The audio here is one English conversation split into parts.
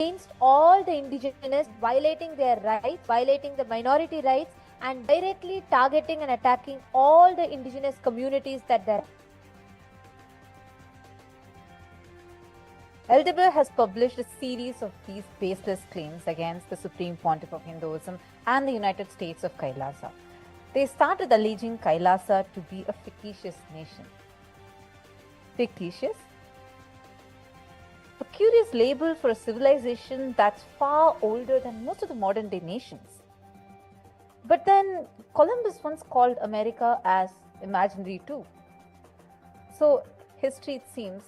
against all the indigenous, violating their rights, violating the minority rights, and directly targeting and attacking all the indigenous communities that there are. Deber has published a series of these baseless claims against the Supreme Pontiff of Hinduism and the United States of Kailasa. They started alleging Kailasa to be a fictitious nation. Fictitious? A curious label for a civilization that's far older than most of the modern day nations. But then Columbus once called America as imaginary too. So history, it seems,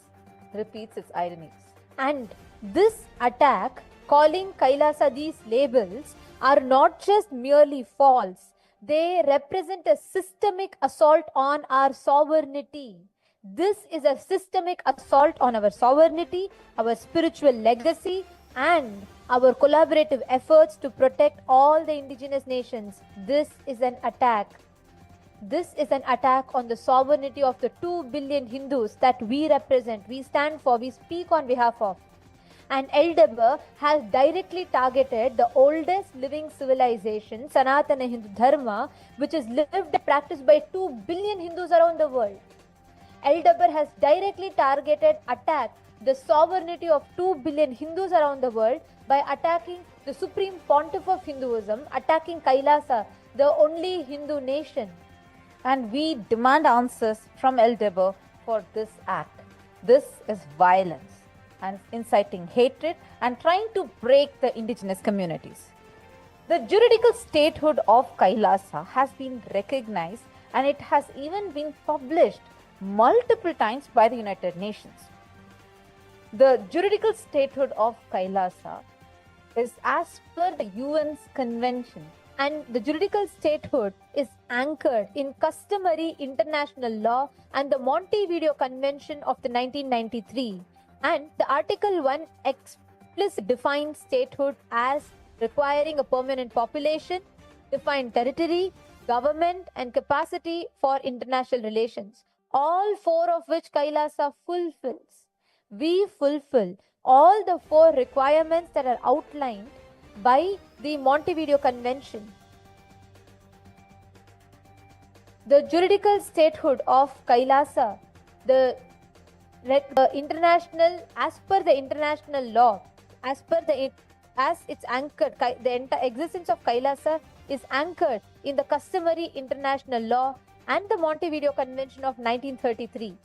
repeats its ironies. And this attack, calling Kailasa these labels, are not just merely false. They represent a systemic assault on our sovereignty. This is a systemic assault on our sovereignty, our spiritual legacy, and our collaborative efforts to protect all the indigenous nations. This is an attack. This is an attack on the sovereignty of the 2 billion Hindus that we represent, we stand for, we speak on behalf of. And Deber has directly targeted the oldest living civilization, Sanatana Hindu Dharma, which is lived and practiced by 2 billion Hindus around the world. Deber has directly targeted, attacked the sovereignty of 2 billion Hindus around the world by attacking the Supreme Pontiff of Hinduism, attacking Kailasa, the only Hindu nation. And we demand answers from Deber for this act. This is violence and inciting hatred and trying to break the indigenous communities. The juridical statehood of Kailasa has been recognized, and it has even been published multiple times by the United Nations. The juridical statehood of Kailasa is as per the UN's convention, and the juridical statehood is anchored in customary international law and the Montevideo Convention of the 1993. And the Article 1 explicitly defines statehood as requiring a permanent population, defined territory, government, and capacity for international relations, all four of which Kailasa fulfills. We fulfill all the 4 requirements that are outlined by the Montevideo Convention. The juridical statehood of Kailasa, the international, as per the international law, as it's anchored, the existence of Kailasa is anchored in the customary international law and the Montevideo Convention of 1933.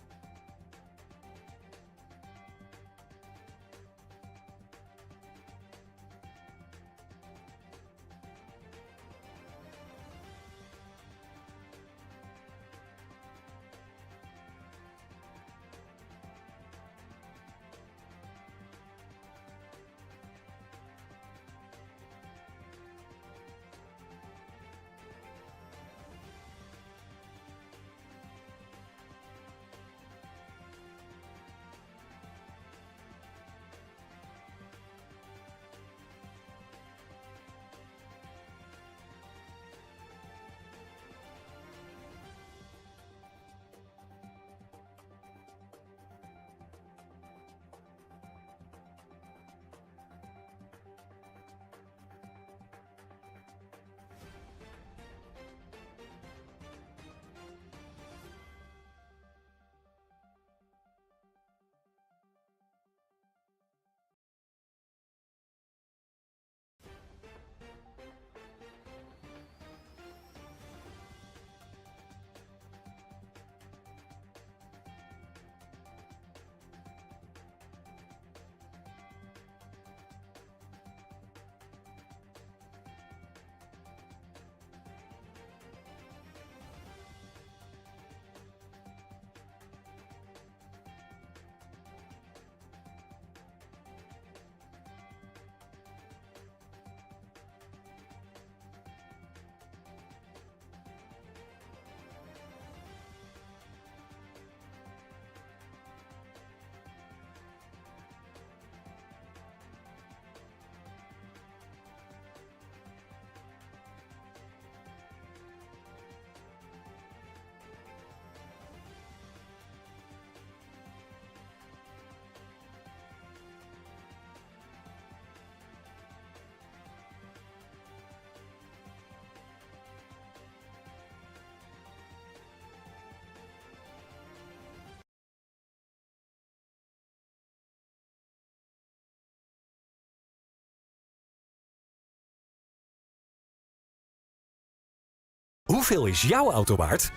hoeveel is jouw auto waard?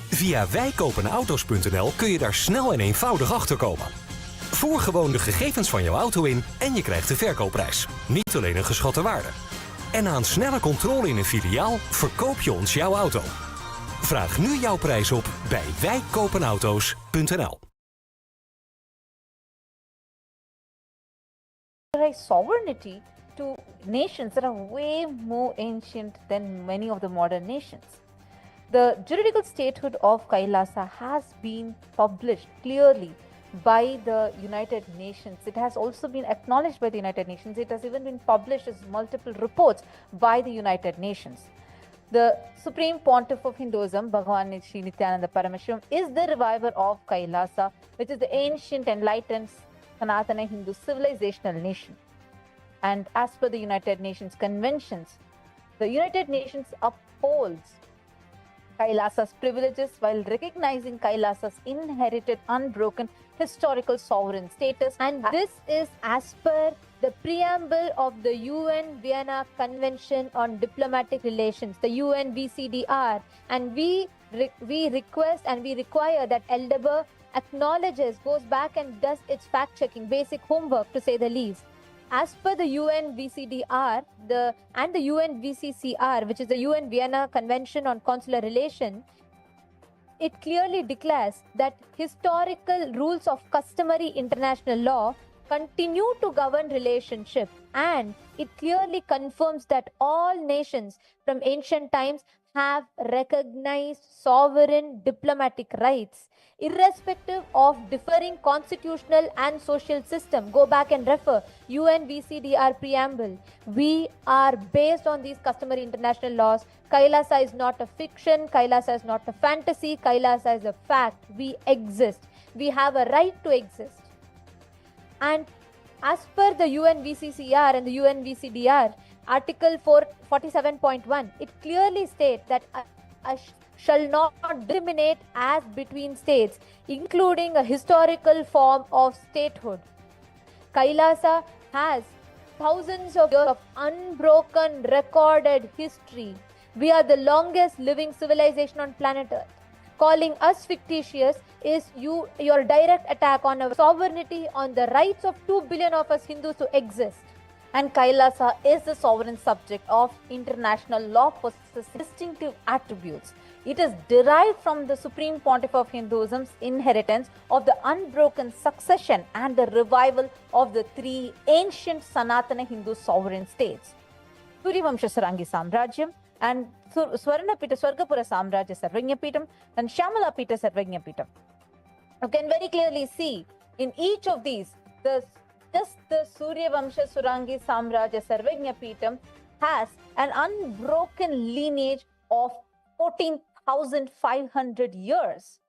Via wijkopenauto's.nl kun je daar snel en eenvoudig achter komen. Voer gewoon de gegevens van jouw auto in en je krijgt de verkoopprijs. Niet alleen een geschatte waarde. En na een snelle controle in een filiaal verkoop je ons jouw auto. Vraag nu jouw prijs op bij wijkopenauto's.nl. Sovereignty to nations that are way more ancient than many of the modern nations. The juridical statehood of Kailasa has been published clearly by the United Nations. It has also been acknowledged by the United Nations. It has even been published as multiple reports by the United Nations. The Supreme Pontiff of Hinduism, Bhagavan Sri Nithyananda Paramashivam, is the reviver of Kailasa, which is the ancient enlightened Sanatana Hindu civilizational nation. And as per the United Nations conventions, the United Nations upholds Kailasa's privileges while recognizing Kailasa's inherited unbroken historical sovereign status. And this is as per the preamble of the UN Vienna Convention on Diplomatic Relations, the UNVCDR. And we request and we require that Deber acknowledges, goes back and does its fact-checking, basic homework to say the least. As per the UNVCDR and the UNVCCR, which is the UN Vienna Convention on Consular Relations, it clearly declares that historical rules of customary international law continue to govern relationship, and it clearly confirms that all nations from ancient times have recognized sovereign diplomatic rights irrespective of differing constitutional and social system. Go back and refer UNVCDR preamble. We are based on these customary international laws. Kailasa is not a fiction. Kailasa is not a fantasy. Kailasa is a fact. We exist. We have a right to exist. And as per the UNVCCR and the UNVCDR, Article 447.1, it clearly states that shall not discriminate as between states, including a historical form of statehood. Kailasa has thousands of years of unbroken recorded history. We are the longest living civilization on planet Earth. Calling us fictitious is your direct attack on our sovereignty, on the rights of 2 billion of us Hindus to exist. And Kailasa is the sovereign subject of international law, possesses distinctive attributes. It is derived from the Supreme Pontiff of Hinduism's inheritance of the unbroken succession and the revival of the three ancient Sanatana Hindu sovereign states, Suryavamsha Sarangi Samrajyam and Swarnapita Swargapura Samrajya Sarvagnapitam and Shyamalapita Sarvagnapitam. You can very clearly see in each of these, just the Suryavamsha Surangi Samrajya Sarvagnapitam has an unbroken lineage of 14,500 years.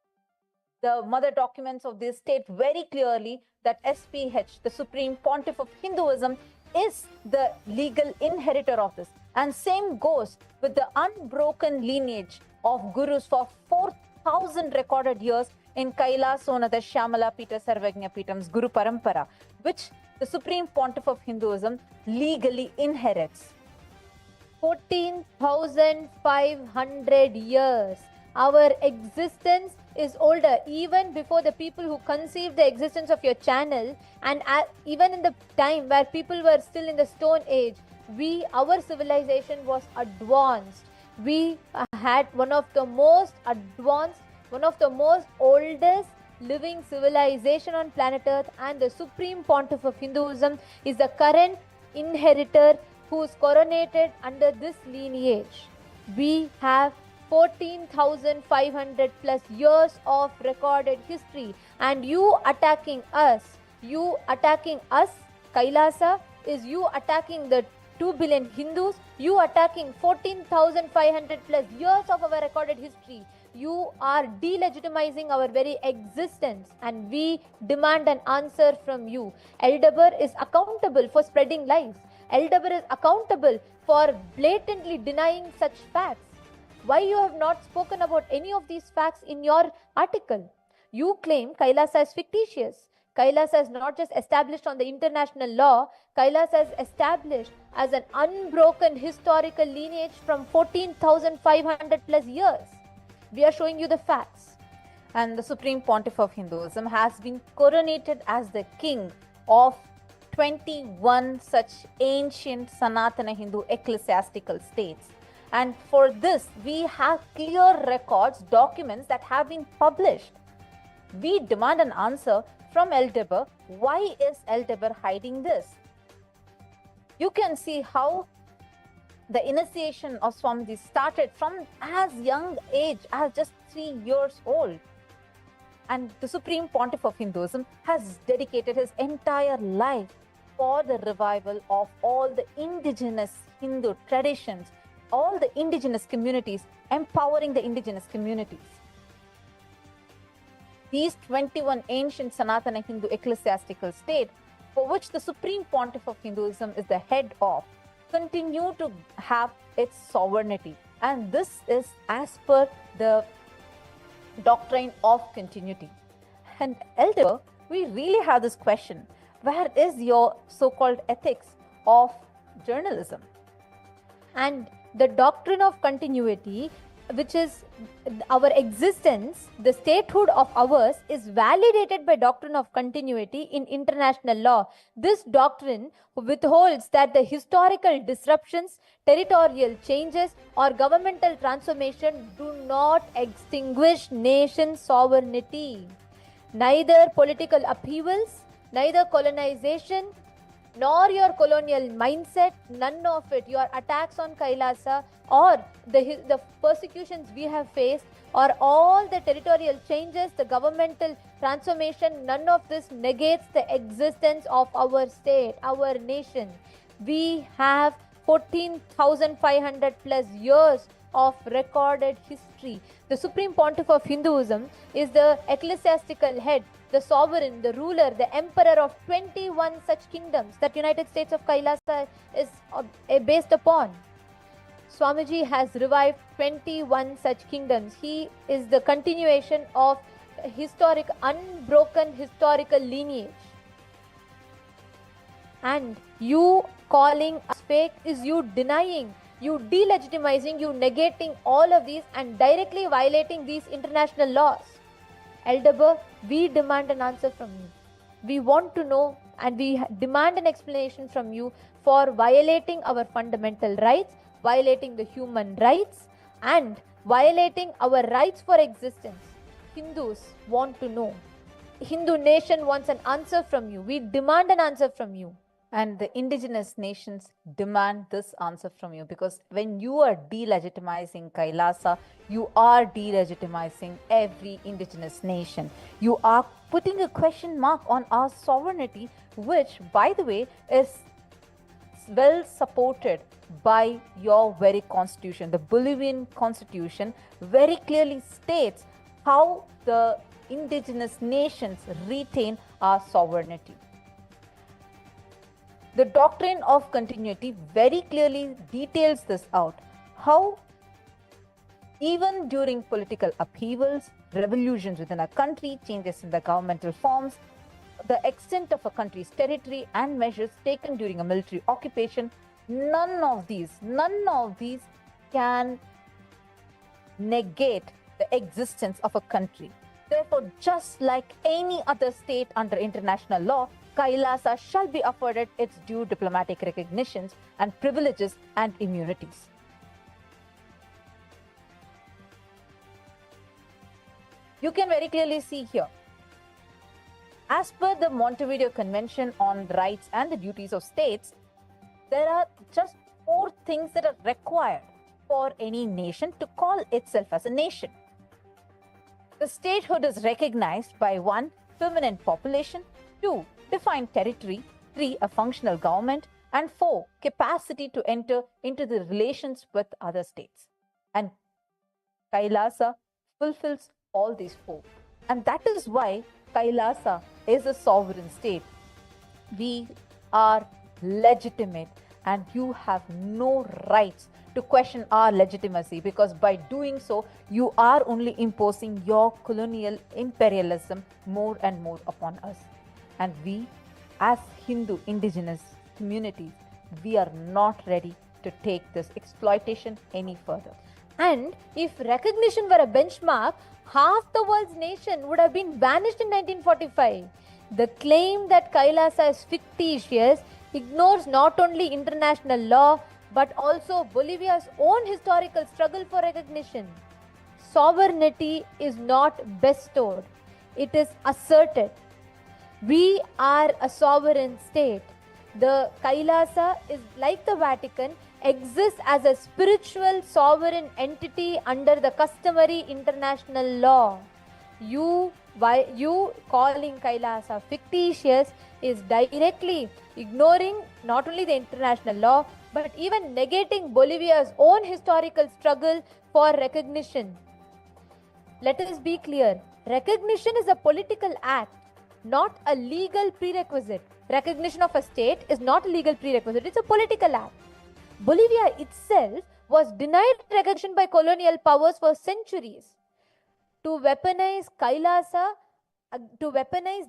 The mother documents of this state very clearly that SPH, the Supreme Pontiff of Hinduism, is the legal inheritor of this. And same goes with the unbroken lineage of gurus for 4,000 recorded years in Kailasonada Shyamalapita Sarvagnapitam's Guru Parampara, which the Supreme Pontiff of Hinduism legally inherits. 14,500 years. Our existence is older, even before the people who conceived the existence of your channel, and even in the time where people were still in the Stone Age, our civilization was advanced. We had one of the most advanced, one of the most oldest living civilization on planet Earth, and the Supreme Pontiff of Hinduism is the current inheritor who is coronated under this lineage. We have 14,500 plus years of recorded history, and you attacking us, Kailasa, is you attacking the 2 billion Hindus, you attacking 14,500 plus years of our recorded history. You are delegitimizing our very existence, and we demand an answer from you. Deber is accountable for spreading lies. Deber is accountable for blatantly denying such facts. Why you have not spoken about any of these facts in your article? You claim Kailasa is fictitious. Kailasa is not just established on the international law, Kailasa is established as an unbroken historical lineage from 14,500 plus years. We are showing you the facts. And the Supreme Pontiff of Hinduism has been coronated as the king of 21 such ancient Sanatana Hindu ecclesiastical states. And for this, we have clear records, documents that have been published. We demand an answer from Deber. Why is Deber hiding this? You can see how the initiation of Swamiji started from as young age as just 3 years old. And the Supreme Pontiff of Hinduism has dedicated his entire life for the revival of all the indigenous Hindu traditions, all the indigenous communities, empowering the indigenous communities. These 21 ancient Sanatana Hindu ecclesiastical states, for which the Supreme Pontiff of Hinduism is the head of, continue to have its sovereignty. And this is as per the doctrine of continuity. And Elder, we really have this question: where is your so-called ethics of journalism? And the doctrine of continuity, which is our existence, the statehood of ours, is validated by doctrine of continuity in international law. This doctrine withholds that the historical disruptions, territorial changes, or governmental transformation do not extinguish nation sovereignty. Neither political upheavals, neither colonization, nor your colonial mindset, none of it, your attacks on Kailasa or the persecutions we have faced, or all the territorial changes, the governmental transformation, none of this negates the existence of our state, our nation. We have 14,500 plus years of recorded history. The Supreme Pontiff of Hinduism is the ecclesiastical head, the sovereign, the ruler, the emperor of 21 such kingdoms that United States of Kailasa is based upon. Swamiji has revived 21 such kingdoms. He is the continuation of historic, unbroken historical lineage. And you calling us fake is you denying, you delegitimizing, you negating all of these and directly violating these international laws. Deber, we demand an answer from you. We want to know and we demand an explanation from you for violating our fundamental rights, violating the human rights, and violating our rights for existence. Hindus want to know. Hindu nation wants an answer from you. We demand an answer from you. And the indigenous nations demand this answer from you, because when you are delegitimizing Kailasa, you are delegitimizing every indigenous nation. You are putting a question mark on our sovereignty, which, by the way, is well supported by your very constitution. The Bolivian constitution very clearly states how the indigenous nations retain our sovereignty. The doctrine of continuity very clearly details this out. How even during political upheavals, revolutions within a country, changes in the governmental forms, the extent of a country's territory and measures taken during a military occupation, none of these can negate the existence of a country. Therefore, just like any other state under international law, Kailasa shall be afforded its due diplomatic recognitions and privileges and immunities. You can very clearly see here, as per the Montevideo Convention on Rights and the Duties of States, there are just 4 things that are required for any nation to call itself as a nation. The statehood is recognized by 1, permanent population, 2, defined territory, 3, a functional government, and 4, capacity to enter into the relations with other states. And Kailasa fulfills all these 4. And that is why Kailasa is a sovereign state. We are legitimate, and you have no rights to question our legitimacy, because by doing so, you are only imposing your colonial imperialism more and more upon us. And we, as Hindu indigenous communities, we are not ready to take this exploitation any further. And if recognition were a benchmark, half the world's nation would have been vanished in 1945. The claim that Kailasa is fictitious ignores not only international law but also Bolivia's own historical struggle for recognition. Sovereignty is not bestowed, it is asserted. We are a sovereign state. The Kailasa is like the Vatican, exists as a spiritual sovereign entity under the customary international law. You calling Kailasa fictitious is directly ignoring not only the international law but even negating Bolivia's own historical struggle for recognition. Let us be clear, recognition is a political act, not a legal prerequisite. Recognition of a state is not a legal prerequisite, it's a political act. Bolivia itself was denied recognition by colonial powers for centuries. To weaponize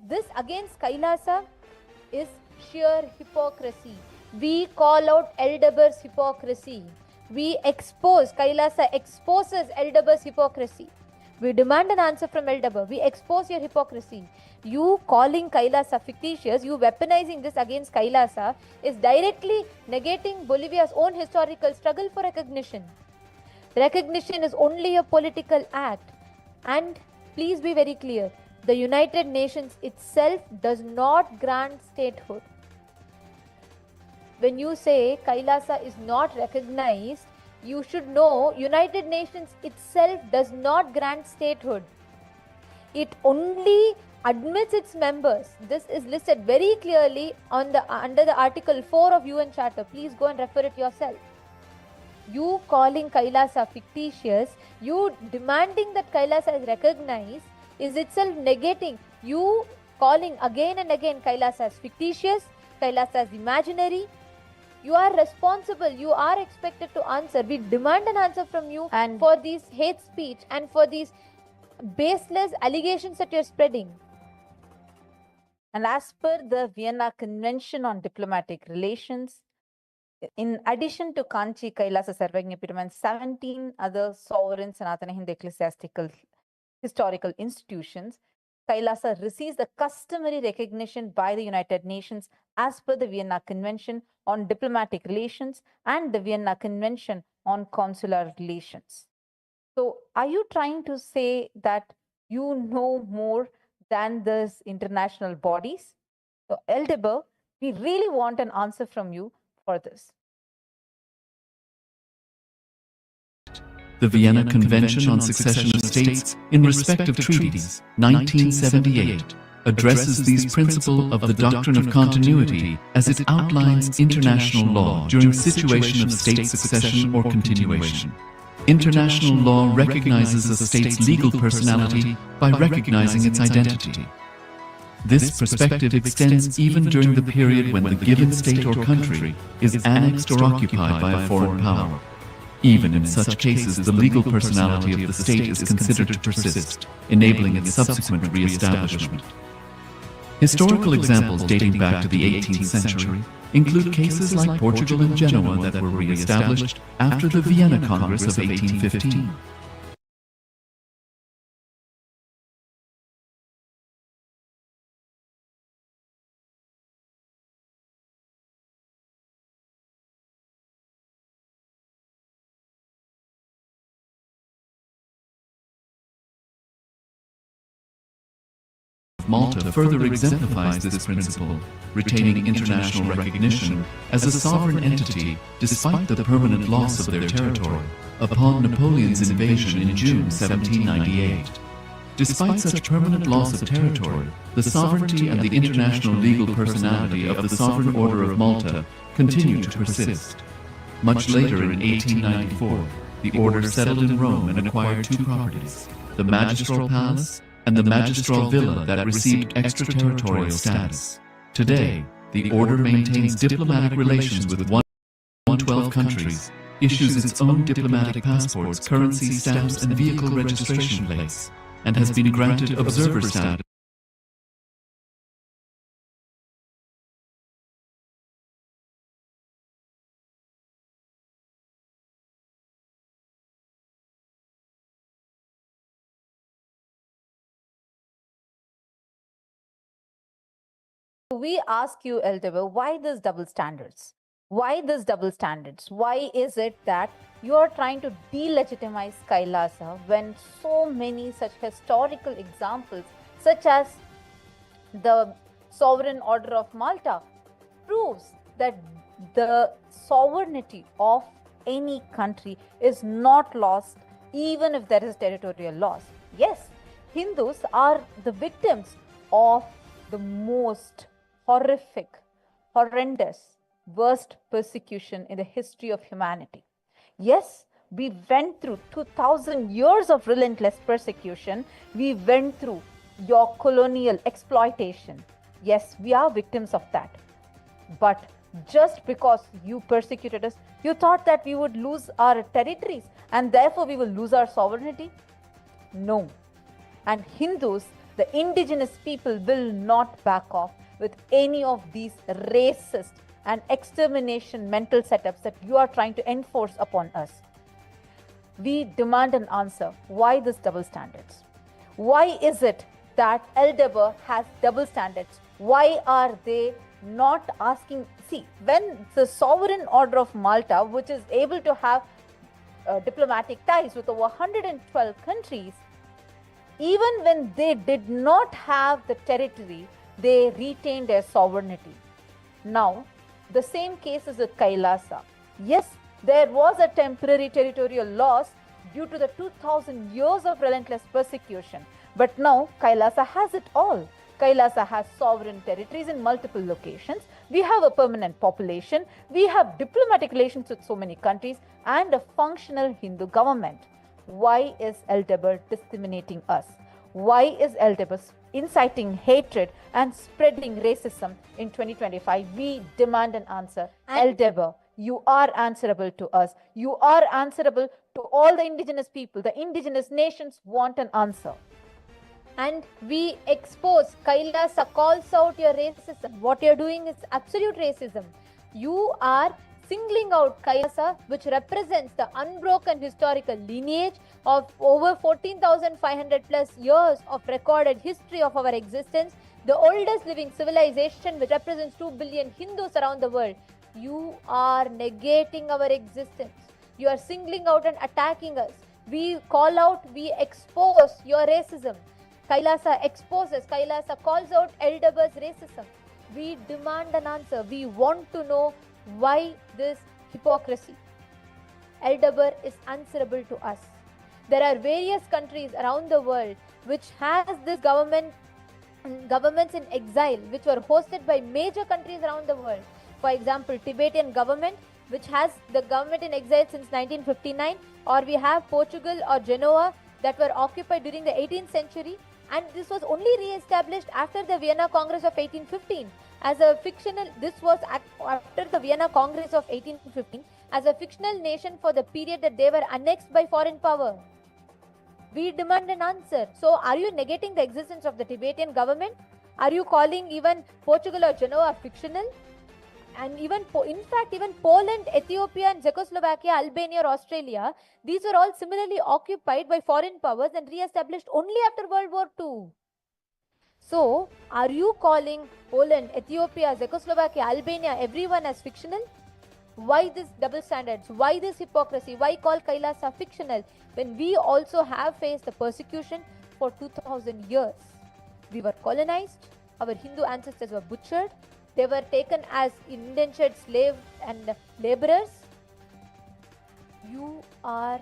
this against Kailasa is sheer hypocrisy. We call out Deber's hypocrisy. Kailasa exposes Deber's hypocrisy. We demand an answer from Deber. We expose your hypocrisy. You calling Kailasa fictitious, you weaponizing this against Kailasa is directly negating Bolivia's own historical struggle for recognition. Recognition is only a political act. And please be very clear, the United Nations itself does not grant statehood. When you say Kailasa is not recognized, you should know United Nations itself does not grant statehood. It only admits its members. This is listed very clearly under the Article 4 of UN Charter. Please go and refer it yourself. You calling Kailasa fictitious, you demanding that Kailasa is recognized is itself negating. You calling again and again Kailasa as fictitious, Kailasa as imaginary. You are responsible. You are expected to answer. We demand an answer from you and for these hate speech and for these baseless allegations that you're spreading. And as per the Vienna Convention on Diplomatic Relations, in addition to Kanchi, Kailasa, Sarvagnyapidam, 17 other sovereign Sanatana Hindu ecclesiastical historical institutions, Kailasa receives the customary recognition by the United Nations as per the Vienna Convention on Diplomatic Relations and the Vienna Convention on Consular Relations. So are you trying to say that you know more than these international bodies? So Deber, we really want an answer from you for this. The Vienna Convention on Succession of States in respect of treaties, 1978, addresses these principle of the doctrine of continuity as it outlines international law during situation of state succession or continuation. International law recognizes a state's legal personality by recognizing its identity. This perspective extends even during the period when the given state or country is annexed or occupied by a foreign power. Even in such cases, the legal personality of the state is considered to persist, enabling its subsequent re-establishment. Historical examples dating back to the 18th century include cases like Portugal and Genoa that were re-established after the Vienna Congress of 1815. Malta further exemplifies this principle, retaining international recognition as a sovereign entity despite the permanent loss of their territory upon Napoleon's invasion in June 1798. Despite such permanent loss of territory, the sovereignty and the international legal personality of the Sovereign Order of Malta continue to persist. Much later in 1894, the order settled in Rome and acquired two properties, the Magistral Palace and the Magistral Villa that received extraterritorial status. Today, the order maintains diplomatic relations with 112 countries, issues its own diplomatic passports, currency stamps and vehicle registration plates, and has been granted observer status we ask you, Deber, why this double standards? Why this double standards? Why is it that you are trying to delegitimize Kailasa when so many such historical examples, such as the sovereign order of Malta, proves that the sovereignty of any country is not lost even if there is territorial loss? Yes, Hindus are the victims of the most horrific, horrendous, worst persecution in the history of humanity. Yes, we went through 2000 years of relentless persecution. We went through your colonial exploitation. Yes, we are victims of that. But just because you persecuted us, you thought that we would lose our territories and therefore we will lose our sovereignty? No. And Hindus, the indigenous people, will not back off with any of these racist and extermination mental setups that you are trying to enforce upon us. We demand an answer. Why this double standards? Why is it that Deber has double standards? Why are they not asking? See, when the sovereign order of Malta, which is able to have diplomatic ties with over 112 countries, even when they did not have the territory, they retained their sovereignty. Now, the same case is with Kailasa. Yes, there was a temporary territorial loss due to the 2000 years of relentless persecution. But now Kailasa has it all. Kailasa has sovereign territories in multiple locations. We have a permanent population. We have diplomatic relations with so many countries and a functional Hindu government. Why is Deber discriminating us? Why is Deber inciting hatred and spreading racism in 2025? We demand an answer. Deber, you are answerable to us. You are answerable to all the indigenous people. The indigenous nations want an answer. And we expose. Kailasa calls out your racism. What you're doing is absolute racism. You are singling out Kailasa, which represents the unbroken historical lineage of over 14,500 plus years of recorded history of our existence, the oldest living civilization which represents 2 billion Hindus around the world. You are negating our existence. You are singling out and attacking us. We call out, we expose your racism. Kailasa exposes, Kailasa calls out Deber's racism. We demand an answer. We want to know why this hypocrisy. Deber is answerable to us. There are various countries around the world which has this governments in exile, which were hosted by major countries around the world. For example, Tibetan government, which has the government in exile since 1959, or we have Portugal or Genoa that were occupied during the 18th century, and this was only re-established after the Vienna Congress of 1815 as a fictional. This was after the Vienna Congress of 1815 as a fictional nation for the period that they were annexed by foreign power. We demand an answer. So, are you negating the existence of the Tibetan government? Are you calling even Portugal or Genoa fictional? And even, in fact, even Poland, Ethiopia, and Czechoslovakia, Albania, or Australia, these were all similarly occupied by foreign powers and re-established only after World War II. So, are you calling Poland, Ethiopia, Czechoslovakia, Albania, everyone as fictional? Why this double standards? Why this hypocrisy? Why call Kailasa fictional when we also have faced the persecution for 2000 years? We were colonized, our Hindu ancestors were butchered, they were taken as indentured slaves and laborers. You are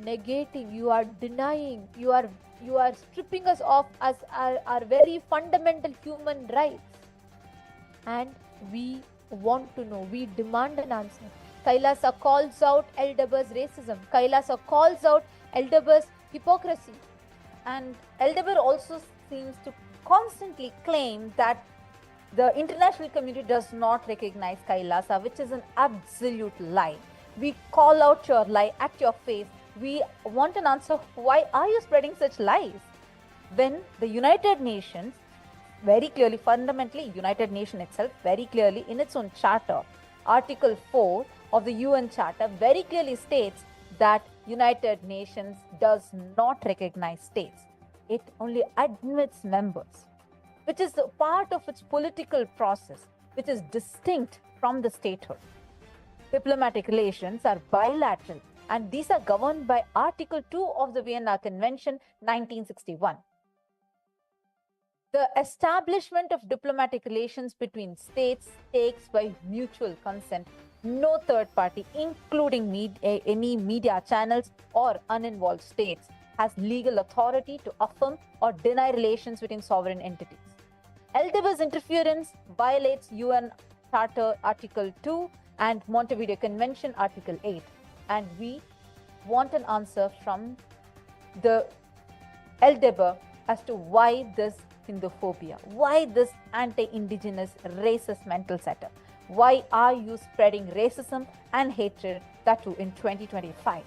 negating, you are denying, you are stripping us of as our very fundamental human rights. And we want to know, we demand an answer. Kailasa calls out Deber's racism. Kailasa calls out Deber's hypocrisy. And Deber also seems to constantly claim that the international community does not recognize Kailasa, which is an absolute lie. We call out your lie at your face. We want an answer. Why are you spreading such lies? When the United Nations very clearly, fundamentally, United Nations itself very clearly in its own charter, Article 4 of the UN Charter very clearly states that United Nations does not recognize states. It only admits members. which is a part of its political process, which is distinct from the statehood. Diplomatic relations are bilateral, and these are governed by Article 2 of the Vienna Convention 1961. The establishment of diplomatic relations between states takes by mutual consent. No third party, including any media channels or uninvolved states, has legal authority to affirm or deny relations between sovereign entities. Deber's interference violates UN Charter Article 2 and Montevideo Convention Article 8. And we want an answer from the Deber as to why this Hinduphobia, why this anti-Indigenous racist mental setup. Why are you spreading racism and hatred, that too in 2025?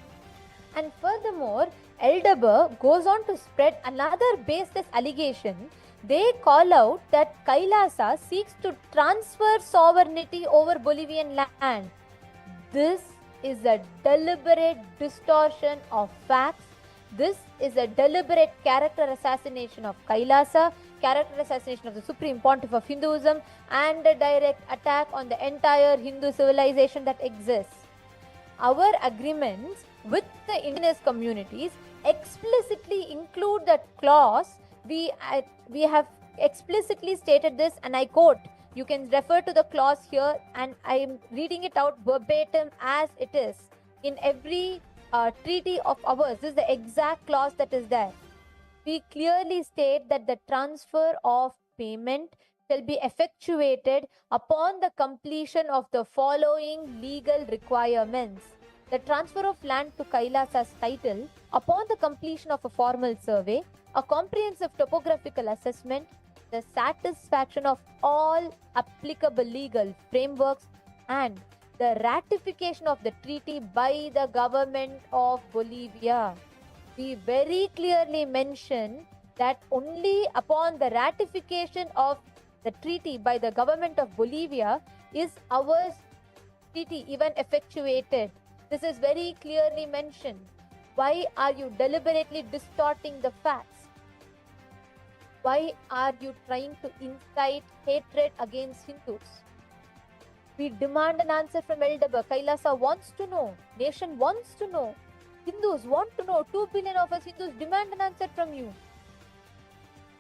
And furthermore, Deber goes on to spread another baseless allegation. They call out that Kailasa seeks to transfer sovereignty over Bolivian land. This is a deliberate distortion of facts. This is a deliberate character assassination of Kailasa, character assassination of the Supreme Pontiff of Hinduism, and a direct attack on the entire Hindu civilization that exists. Our agreements with the indigenous communities explicitly include that clause. We have explicitly stated this, and I quote. You can refer to the clause here, and I am reading it out verbatim as it is. In every treaty of ours, this is the exact clause that is there. We clearly state that the transfer of payment shall be effectuated upon the completion of the following legal requirements. The transfer of land to Kailasa's title upon the completion of a formal survey, a comprehensive topographical assessment, the satisfaction of all applicable legal frameworks, and the ratification of the treaty by the government of Bolivia. We very clearly mention that only upon the ratification of the treaty by the government of Bolivia is our treaty even effectuated. This is very clearly mentioned. Why are you deliberately distorting the facts? Why are you trying to incite hatred against Hindus? We demand an answer from Deber. Kailasa wants to know. Nation wants to know. Hindus want to know. 2 billion of us Hindus demand an answer from you.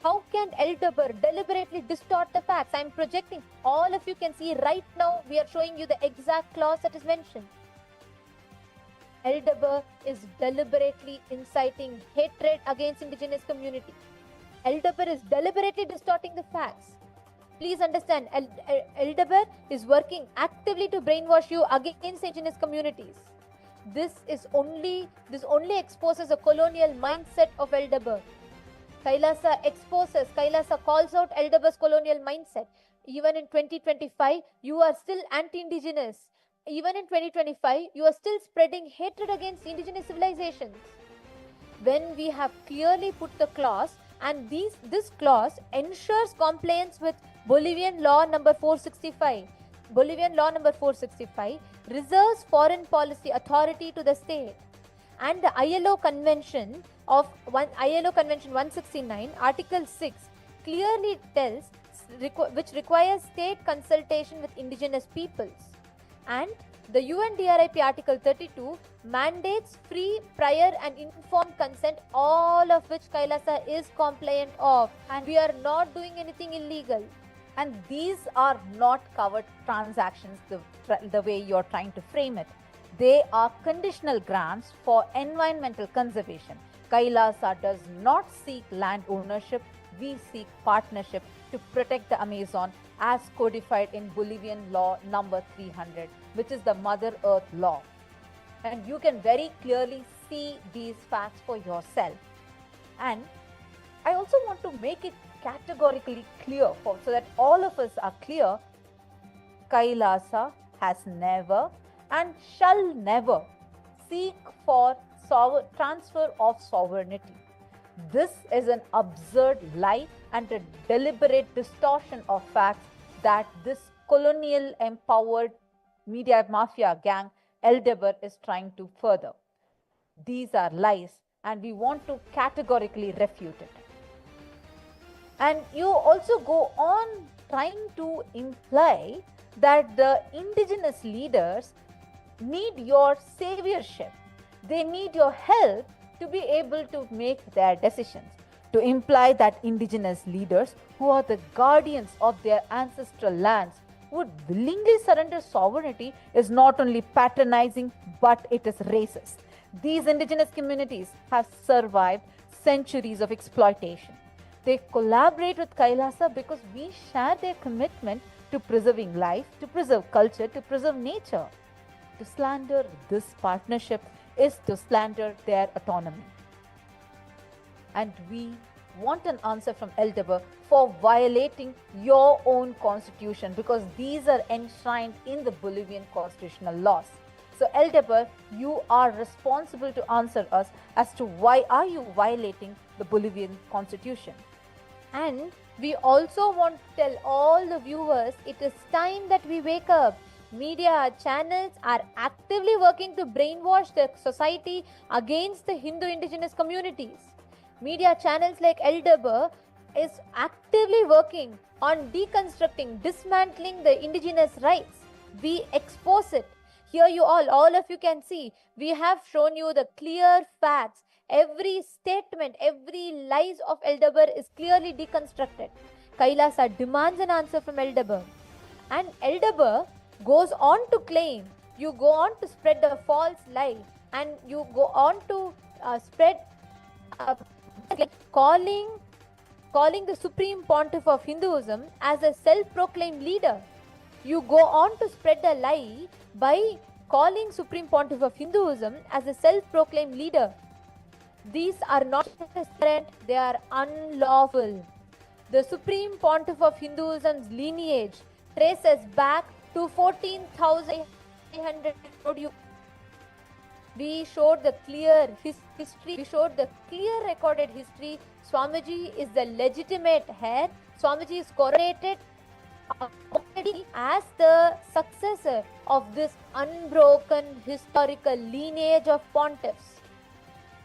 How can Deber deliberately distort the facts? I am projecting. All of you can see right now. We are showing you the exact clause that is mentioned. Deber is deliberately inciting hatred against indigenous community. Deber is deliberately distorting the facts. Please understand, Deber is working actively to brainwash you against indigenous communities. This only exposes a colonial mindset of Deber. Kailasa calls out Deber's colonial mindset. Even in 2025, you are still anti-indigenous. Even in 2025, you are still spreading hatred against indigenous civilizations. When we have clearly put the clause, and this clause ensures compliance with Bolivian law number 465. Bolivian law number 465 reserves foreign policy authority to the state. And the ILO Convention 169, Article 6, clearly tells which requires state consultation with indigenous peoples. And the UNDRIP Article 32 mandates free, prior and informed consent, all of which Kailasa is compliant of. And we are not doing anything illegal. And these are not covered transactions the way you're trying to frame it. They are conditional grants for environmental conservation. Kailasa does not seek land ownership. We seek partnership to protect the Amazon as codified in Bolivian law number 300, which is the Mother Earth law. And you can very clearly see these facts for yourself. And I also want to make it categorically clear so that all of us are clear. Kailasa has never and shall never seek for transfer of sovereignty. This is an absurd lie and a deliberate distortion of facts that this colonial empowered media mafia gang Deber is trying to further. These are lies, and we want to categorically refute it. And you also go on trying to imply that the indigenous leaders need your saviorship. They need your help to be able to make their decisions. To imply that indigenous leaders, who are the guardians of their ancestral lands, would willingly surrender sovereignty is not only patronizing, but it is racist. These indigenous communities have survived centuries of exploitation. They collaborate with Kailasa because we share their commitment to preserving life, to preserve culture, to preserve nature. To slander this partnership is to slander their autonomy. And we want an answer from Deber for violating your own constitution, because these are enshrined in the Bolivian constitutional laws. So Deber, you are responsible to answer us as to why are you violating the Bolivian constitution. And we also want to tell all the viewers it is time that we wake up. Media channels are actively working to brainwash the society against the Hindu indigenous communities. Media channels like Deber is actively working on deconstructing, dismantling the indigenous rights. We expose it. Here you all of you can see, we have shown you the clear facts. Every statement, every lies of Deber is clearly deconstructed. Kailasa demands an answer from Deber. And Deber goes on to claim, you go on to spread the false lie, and you go on to spread calling the Supreme Pontiff of Hinduism as a self-proclaimed leader. You go on to spread the lie by calling Supreme Pontiff of Hinduism as a self-proclaimed leader. These are not current, they are unlawful. The Supreme Pontiff of Hinduism's lineage traces back to 14,800. We showed the clear history, we showed the clear recorded history. Swamiji is the legitimate heir. Swamiji is coronated as the successor of this unbroken historical lineage of pontiffs.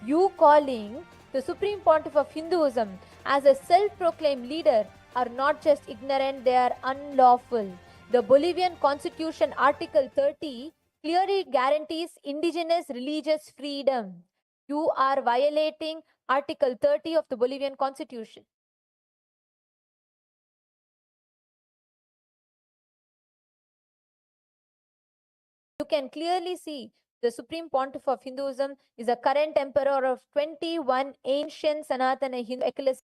You calling the Supreme Pontiff of Hinduism as a self-proclaimed leader are not just ignorant, they are unlawful. The Bolivian Constitution, Article 30, clearly guarantees indigenous religious freedom. You are violating Article 30 of the Bolivian Constitution. You can clearly see the Supreme Pontiff of Hinduism is a current emperor of 21 ancient Sanatana Hindu ecclesias.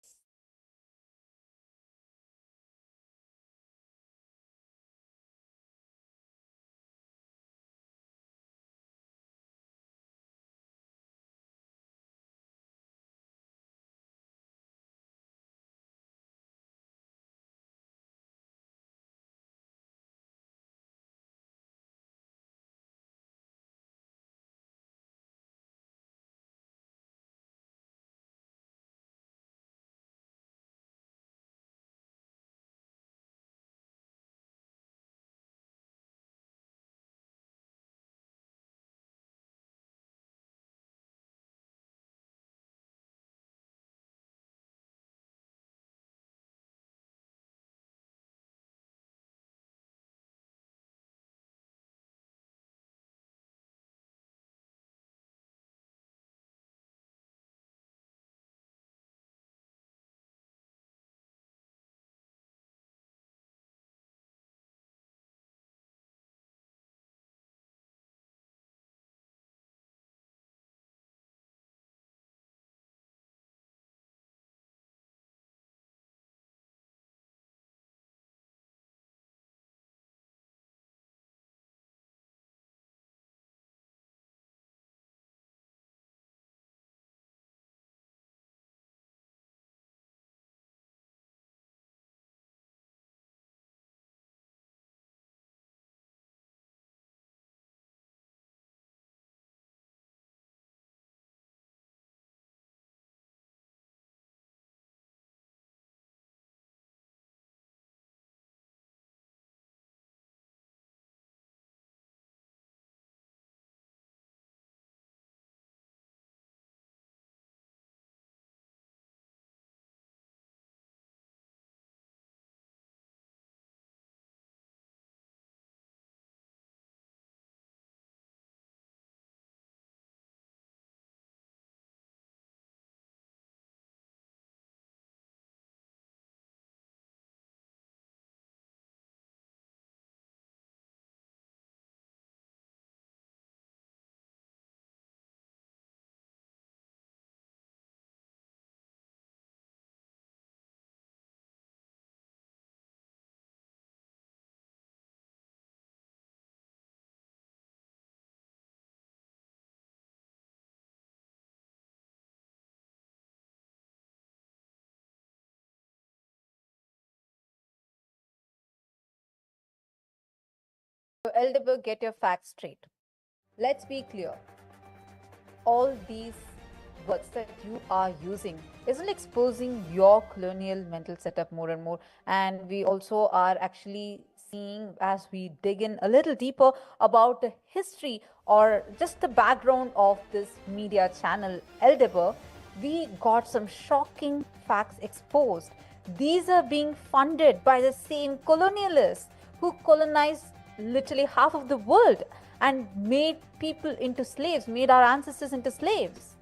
So, Eldeber, get your facts straight. Let's be clear. All these words that you are using isn't exposing your colonial mental setup more and more. And we also are actually seeing, as we dig in a little deeper about the history or just the background of this media channel, Eldeber, we got some shocking facts exposed. These are being funded by the same colonialists who colonized literally half of the world and made people into slaves, made our ancestors into slaves.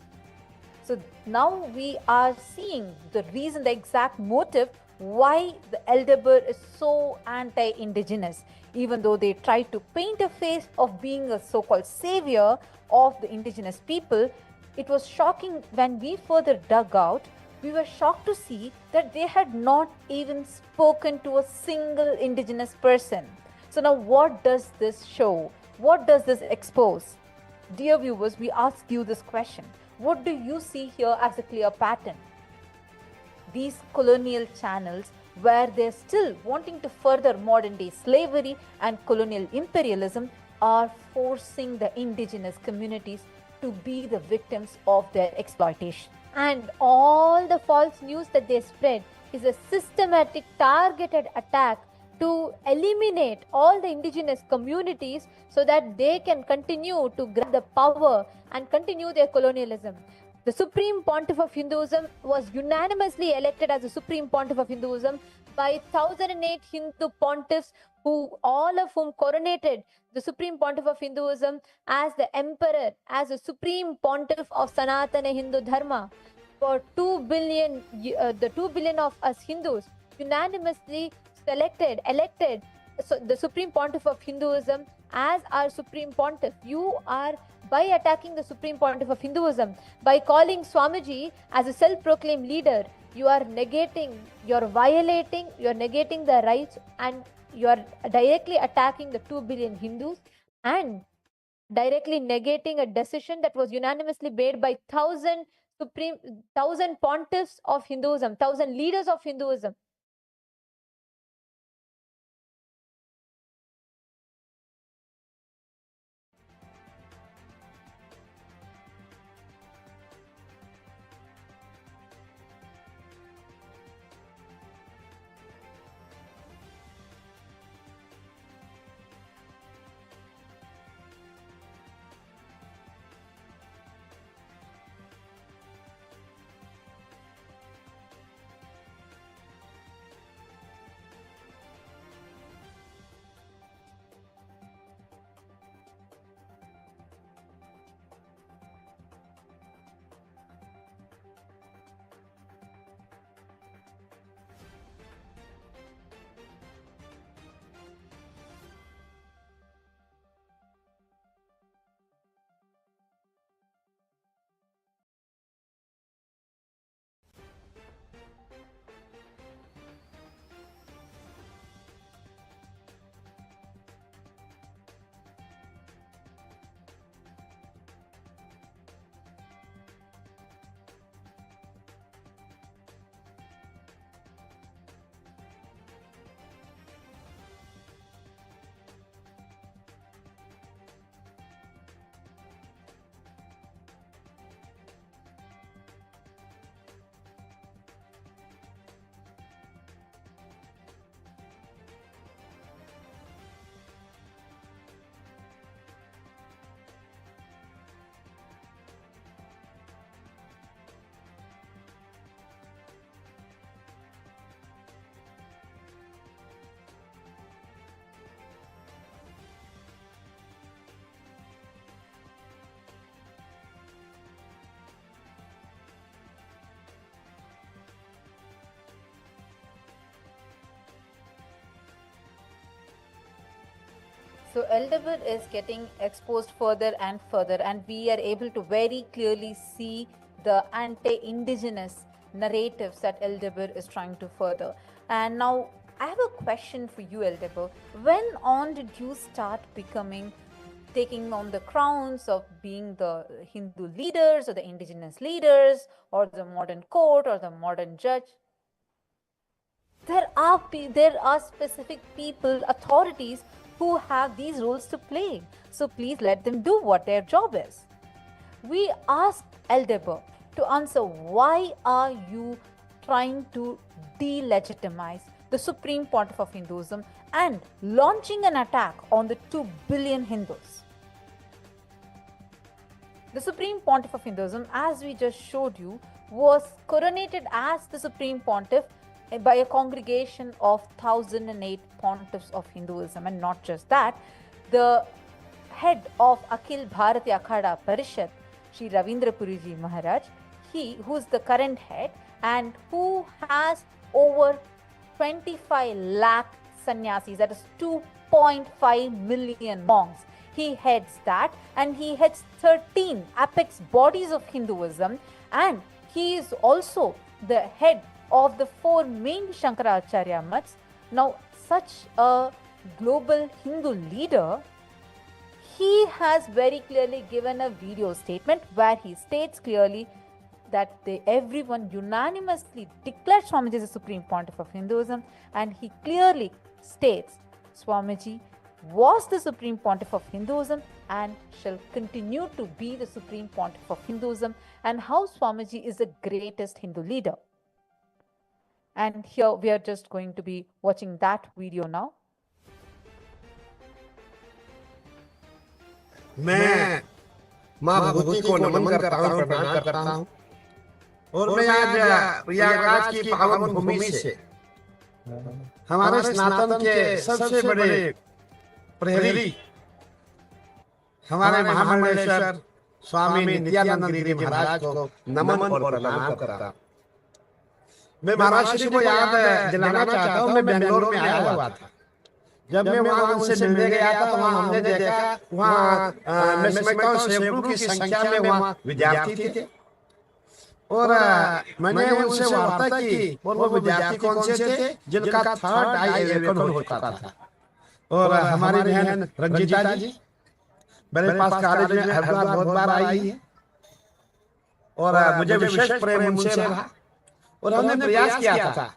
So now we are seeing the reason, the exact motive why the Eldeber is so anti-indigenous, even though they try to paint a face of being a so-called savior of the indigenous people. It was shocking when we further dug out. We were shocked to see that they had not even spoken to a single indigenous person. So now what does this show? What does this expose? Dear viewers, we ask you this question. What do you see here as a clear pattern? These colonial channels, where they're still wanting to further modern day slavery and colonial imperialism, are forcing the indigenous communities to be the victims of their exploitation. And all the false news that they spread is a systematic, targeted attack to eliminate all the indigenous communities so that they can continue to grab the power and continue their colonialism. The Supreme Pontiff of Hinduism was unanimously elected as the Supreme Pontiff of Hinduism by 1008 Hindu pontiffs, who all of whom coronated the Supreme Pontiff of Hinduism as the Emperor, as the Supreme Pontiff of Sanatana Hindu Dharma. For 2 billion, the 2 billion of us Hindus unanimously elected so the Supreme Pontiff of Hinduism as our Supreme Pontiff. You are, by attacking the Supreme Pontiff of Hinduism, by calling Swamiji as a self-proclaimed leader, you are negating, you're violating, you're negating the rights, and you're directly attacking the 2 billion Hindus and directly negating a decision that was unanimously made by 1,000 pontiffs of Hinduism, 1,000 leaders of Hinduism. So Eldeber is getting exposed further and further, and we are able to very clearly see the anti-indigenous narratives that Eldeber is trying to further. And now I have a question for you, Eldeber. When on did you start taking on the crowns of being the Hindu leaders or the indigenous leaders or the modern court or the modern judge? There are specific people, authorities, who have these roles to play. So please let them do what their job is. We asked Deber to answer, why are you trying to delegitimize the Supreme Pontiff of Hinduism and launching an attack on the 2 billion Hindus? The Supreme Pontiff of Hinduism, as we just showed you, was coronated as the Supreme Pontiff by a congregation of 1008 pontiffs of Hinduism. And not just that, the head of Akhil Bharatiya Akhada Parishad, Sri Ravindra Puriji Maharaj, who's the current head and who has over 25 lakh sannyasis, that is 2.5 million monks. He heads that, and he heads 13 apex bodies of Hinduism, and he is also the head of the 4 main Shankaracharya maths. Now, such a global Hindu leader, he has very clearly given a video statement where he states clearly that everyone unanimously declared Swamiji as the Supreme Pontiff of Hinduism, and he clearly states Swamiji was the Supreme Pontiff of Hinduism and shall continue to be the Supreme Pontiff of Hinduism, and how Swamiji is the greatest Hindu leader. And here we are just going to be watching that video now. मैं माँ भगवती को नमन करता हूँ, प्रणाम करता हूँ, और मैं आज प्रयागराज की पावन भूमि से हमारे सनातन के सबसे बड़े प्रहरी हमारे महामंडलेश्वर स्वामी नित्यानंद गिरी महाराज को नमन और प्रणाम करता हूँ। मैं महाराज श्री को याद दिलाना चाहता हूँ, मैं बेंगलोर में आया हुआ था। जब मैं वहाँ उनसे मिलने गया था तो वहाँ हमने देखा, वहाँ मैं समझता हूँ सैकड़ों की संख्या में वहाँ विद्यार्थी थे, और मैंने उनसे वार्ता की, और वो विद्यार्थी कौन से थे? जिनका थर्ड आई अवेकन हो चुका था। और हमारी बहन रंजीता जी मेरे पास कॉलेज में हरिद्वार बहुत बार आई है, और मुझे विशेष प्रेम उनसे रहा, और हमने प्रयास किया था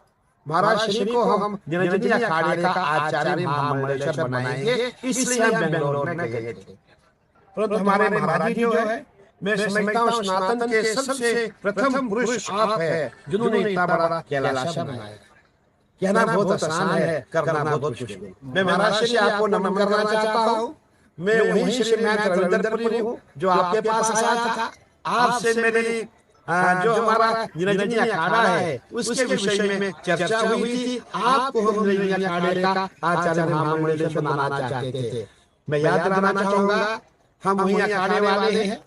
महाराज श्री को हम निरंजनी अखाड़े का आचार्य महामंडलेश्वर बनाएंगे, इसलिए हम बेंगलोर में गए थे। परंतु हमारे महाराज जी जो है, मैं समझता हूँ सनातन के सबसे प्रथम पुरुष आप है जिन्होंने इतना बड़ा कैलाश बनाया। कहना बहुत आसान है, करना बहुत मुश्किल। मैं महाराज श्री आपको नमन करना चाहता हूँ। मैं वही श्री मैं रविंद्रपुरी हूँ जो आपके पास आया था। आपसे मेरी जो हमारा निरंजनी अखाड़ा है उसके विषय में चर्चा हुई थी। आपको हम निरंजनी अखाड़े का आचार्य महामंडलेश्वर बनाना चाहते थे। मैं याद दिलाना चाहूंगा, हम वही अखाड़े वाले हैं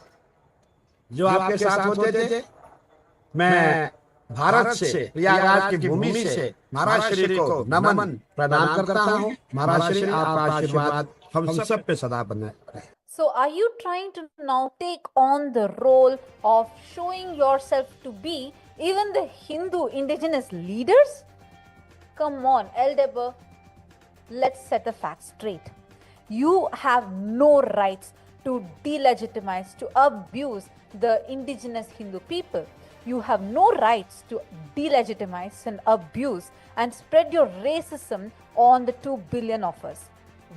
जो आपके साथ होते थे। मैं भारत से, प्रयागराज की भूमि से महाराज श्री को नमन प्रणाम करता हूँ। महाराज श्री आपका आशीर्वाद हम सब पे सदा बने रहे। So are you trying to now take on the role of showing yourself to be even the Hindu indigenous leaders? Come on, Deber, let's set the facts straight. You have no rights to delegitimize, to abuse the indigenous Hindu people. You have no rights to delegitimize and abuse and spread your racism on the 2 billion of us.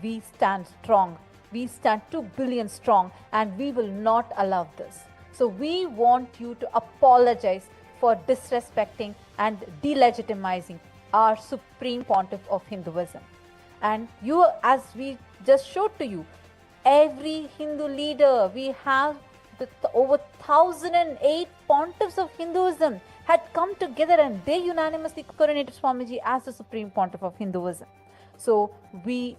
We stand strong. We stand 2 billion strong, and we will not allow this. So we want you to apologize for disrespecting and delegitimizing our Supreme Pontiff of Hinduism. And you, as we just showed to you, every Hindu leader, we have over 1008 pontiffs of Hinduism had come together, and they unanimously coronated Swamiji as the Supreme Pontiff of Hinduism. So we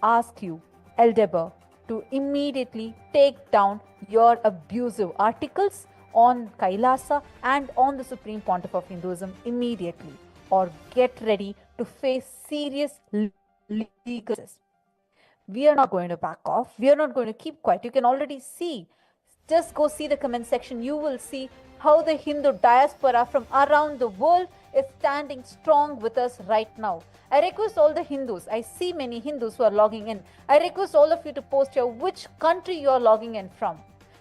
ask you, Deber, to immediately take down your abusive articles on Kailasa and on the Supreme Pontiff of Hinduism immediately, or get ready to face serious legal. We are not going to back off. We are not going to keep quiet. You can already see. Just go see the comment section. You will see how the Hindu diaspora from around the world is standing strong with us right now. I request all the Hindus, I see many Hindus who are logging in. I request all of you to post here which country you are logging in from,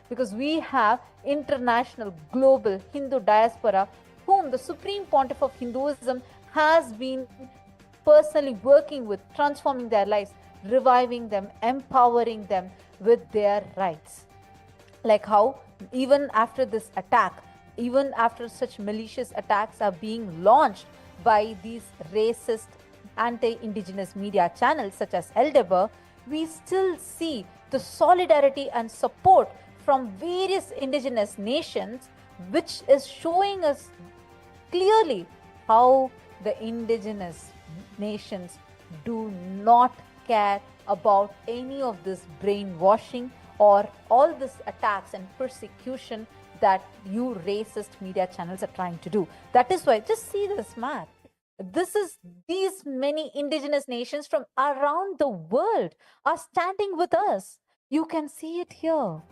because we have international, global Hindu diaspora whom the Supreme Pontiff of Hinduism has been personally working with, transforming their lives. reviving them, empowering them with their rights. Like how even after this attack, even after such malicious attacks are being launched by these racist anti-indigenous media channels such as Deber, we still see the solidarity and support from various indigenous nations, which is showing us clearly how the indigenous nations do not care about any of this brainwashing or all this attacks and persecution that you racist media channels are trying to do. That is why, just see this map. These many indigenous nations from around the world are standing with us. You can see it here.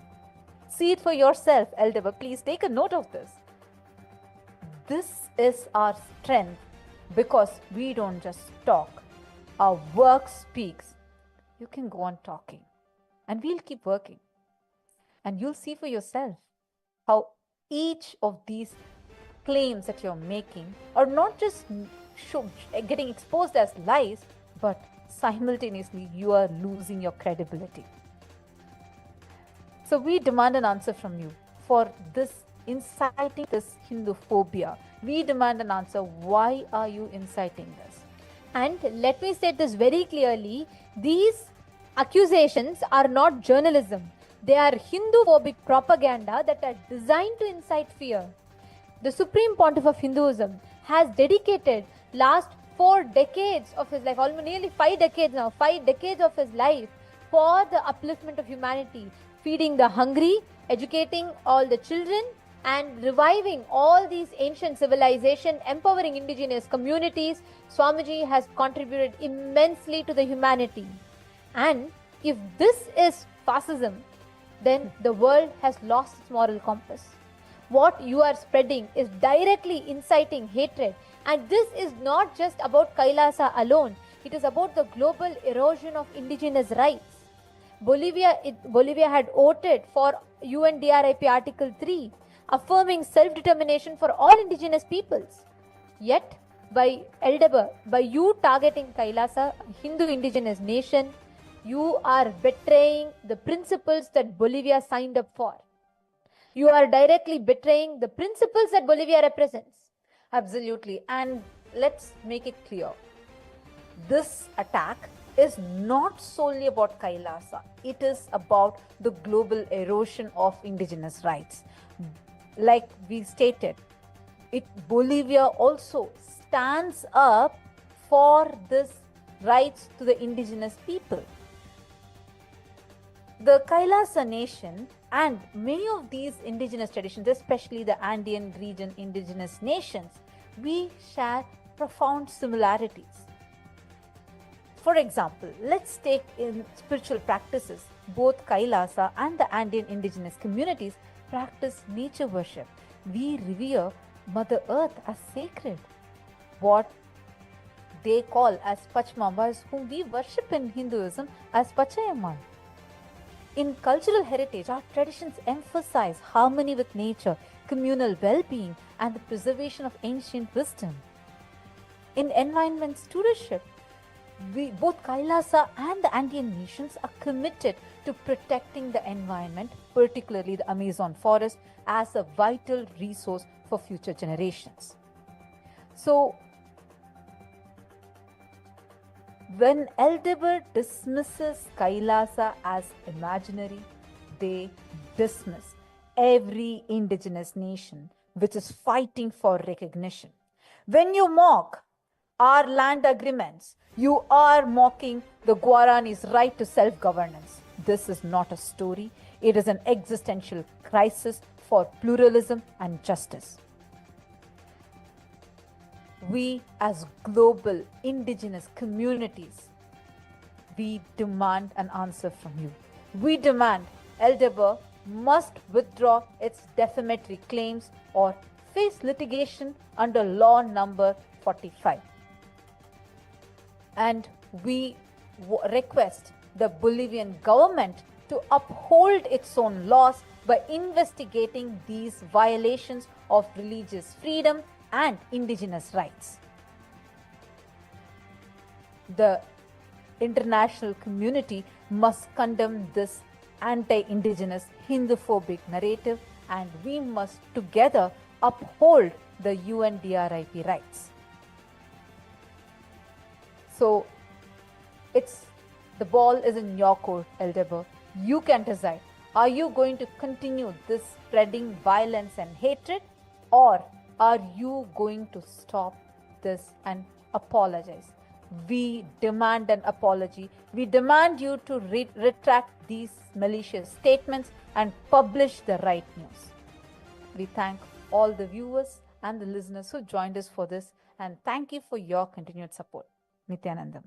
See it for yourself, Deber. Please take a note of this. This is our strength because we don't just talk. Our work speaks. You can go on talking and we'll keep working. And you'll see for yourself how each of these claims that you're making are not just getting exposed as lies, but simultaneously you are losing your credibility. So we demand an answer from you for this inciting this Hindu phobia. We demand an answer. Why are you inciting this? And let me state this very clearly. These accusations are not journalism. They are Hindu-phobic propaganda that are designed to incite fear. The Supreme Pontiff of Hinduism has dedicated last 4 decades of his life, almost nearly 5 decades now, 5 decades of his life for the upliftment of humanity, feeding the hungry, educating all the children, and reviving all these ancient civilizations, empowering indigenous communities. Swamiji has contributed immensely to the humanity. And if this is fascism, then the world has lost its moral compass. What you are spreading is directly inciting hatred. And this is not just about Kailasa alone. It is about the global erosion of indigenous rights. Bolivia had voted for UNDRIP Article 3, affirming self-determination for all indigenous peoples. Yet, by Deber, by you targeting Kailasa, Hindu indigenous nation, you are betraying the principles that Bolivia signed up for. You are directly betraying the principles that Bolivia represents. Absolutely. And let's make it clear. This attack is not solely about Kailasa. It is about the global erosion of indigenous rights. Like we stated, Bolivia also stands up for this rights to the indigenous people. The Kailasa nation and many of these indigenous traditions, especially the Andean region indigenous nations, we share profound similarities. For example, let's take in spiritual practices. Both Kailasa and the Andean indigenous communities practice nature worship. We revere Mother Earth as sacred. What they call as Pachmambas, whom we worship in Hinduism as Pachayammal. In cultural heritage, our traditions emphasize harmony with nature, communal well-being, and the preservation of ancient wisdom. In environment stewardship, both Kailasa and the Andean nations are committed to protecting the environment, particularly the Amazon forest, as a vital resource for future generations. So, when Deber dismisses Kailasa as imaginary, they dismiss every indigenous nation which is fighting for recognition. When you mock our land agreements, you are mocking the Guarani's right to self-governance. This is not a story. It is an existential crisis for pluralism and justice. We as global indigenous communities, we demand an answer from you. We demand Deber must withdraw its defamatory claims or face litigation under law number 45. And we request the Bolivian government to uphold its own laws by investigating these violations of religious freedom and indigenous rights. The international community must condemn this anti-indigenous Hindu-phobic narrative, and we must together uphold the UNDRIP rights. So the ball is in your court, Deber. You can decide. Are you going to continue this spreading violence and hatred, or are you going to stop this and apologize? We demand an apology. We demand you to retract these malicious statements and publish the right news. We thank all the viewers and the listeners who joined us for this, and thank you for your continued support. Nithyananda.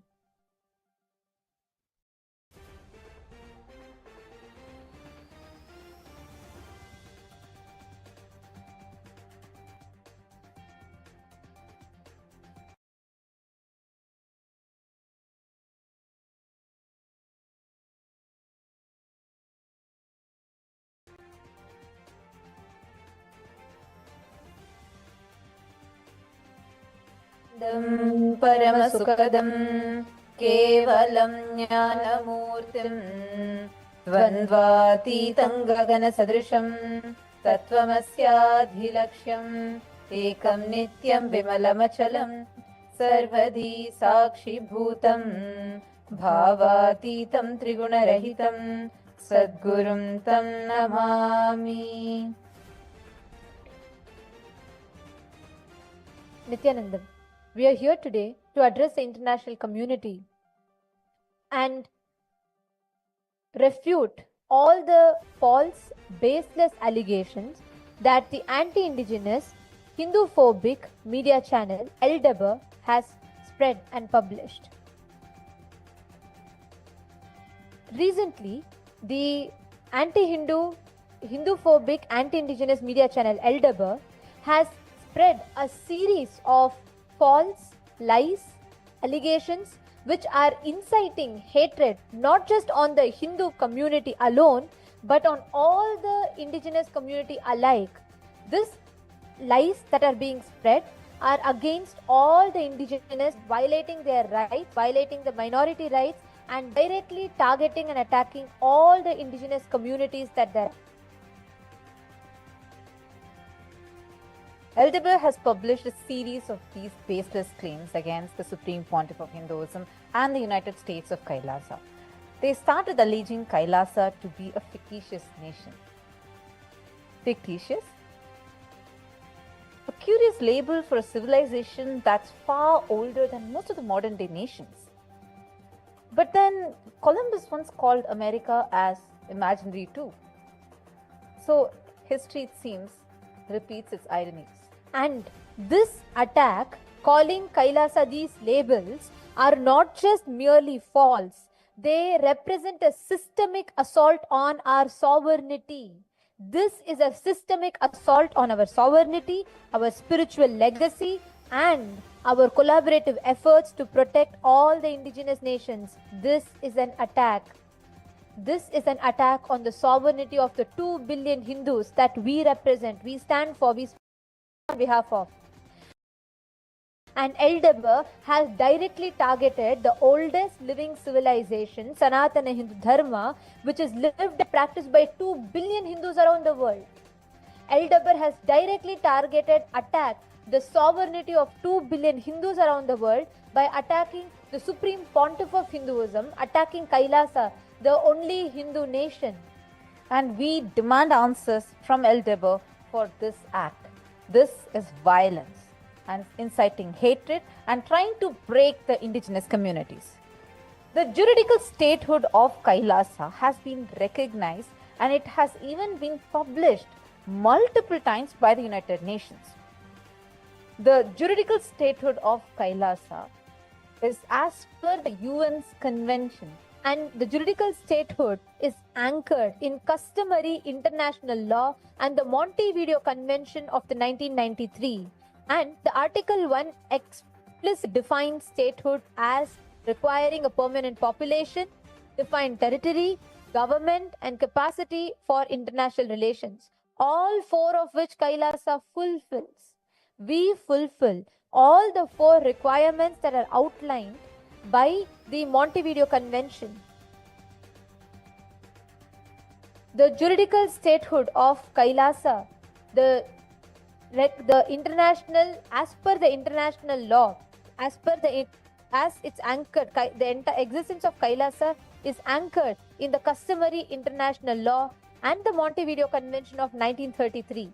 परमसुखदं केवलं ज्ञानमूर्तिं द्वन्द्वातीतं गगनसदृशं तत्त्वमस्याधिलक्ष्यम् एकं नित्यं विमलमचलं सर्वधी साक्षिभूतं भावातीतं त्रिगुणरहितं सद्गुरुं तं Namami. Nithyananda, we are here today to address the international community and refute all the false, baseless allegations that the anti-indigenous, Hindu-phobic media channel Deber has spread and published. Recently, the Hindu-phobic, anti-indigenous media channel Deber has spread a series of false lies, allegations which are inciting hatred not just on the Hindu community alone but on all the indigenous community alike. These lies that are being spread are against all the indigenous, violating their rights, violating the minority rights, and directly targeting and attacking all the indigenous communities that there are. Deber has published a series of these baseless claims against the Supreme Pontiff of Hinduism and the United States of Kailasa. They started alleging Kailasa to be a fictitious nation. Fictitious? A curious label for a civilization that's far older than most of the modern day nations. But then Columbus once called America as imaginary too. So history, it seems, repeats its ironies. And this attack, calling Kailasa these labels, are not just merely false. They represent a systemic assault on our sovereignty. This is a systemic assault on our sovereignty, our spiritual legacy, and our collaborative efforts to protect all the indigenous nations. This is an attack. This is an attack on the sovereignty of the 2 billion Hindus that we represent, we stand for, we speak on behalf of. And Deber has directly targeted the oldest living civilization, Sanatana Hindu Dharma, which is lived and practiced by 2 billion Hindus around the world. Deber has directly targeted, attacked the sovereignty of 2 billion Hindus around the world by attacking the Supreme Pontiff of Hinduism, attacking Kailasa, the only Hindu nation. And we demand answers from Deber for this act. This is violence and inciting hatred and trying to break the indigenous communities. The juridical statehood of Kailasa has been recognized, and it has even been published multiple times by the United Nations. The juridical statehood of Kailasa is as per the UN's convention, and the juridical statehood is anchored in customary international law and the Montevideo Convention of the 1993. And the Article 1 explicitly defines statehood as requiring a permanent population, defined territory, government, and capacity for international relations, all four of which Kailasa fulfills. We fulfill all the four requirements that are outlined by the Montevideo Convention. The juridical statehood of Kailasa, the international, as per the international law, as it's anchored, the existence of Kailasa is anchored in the customary international law and the Montevideo Convention of 1933.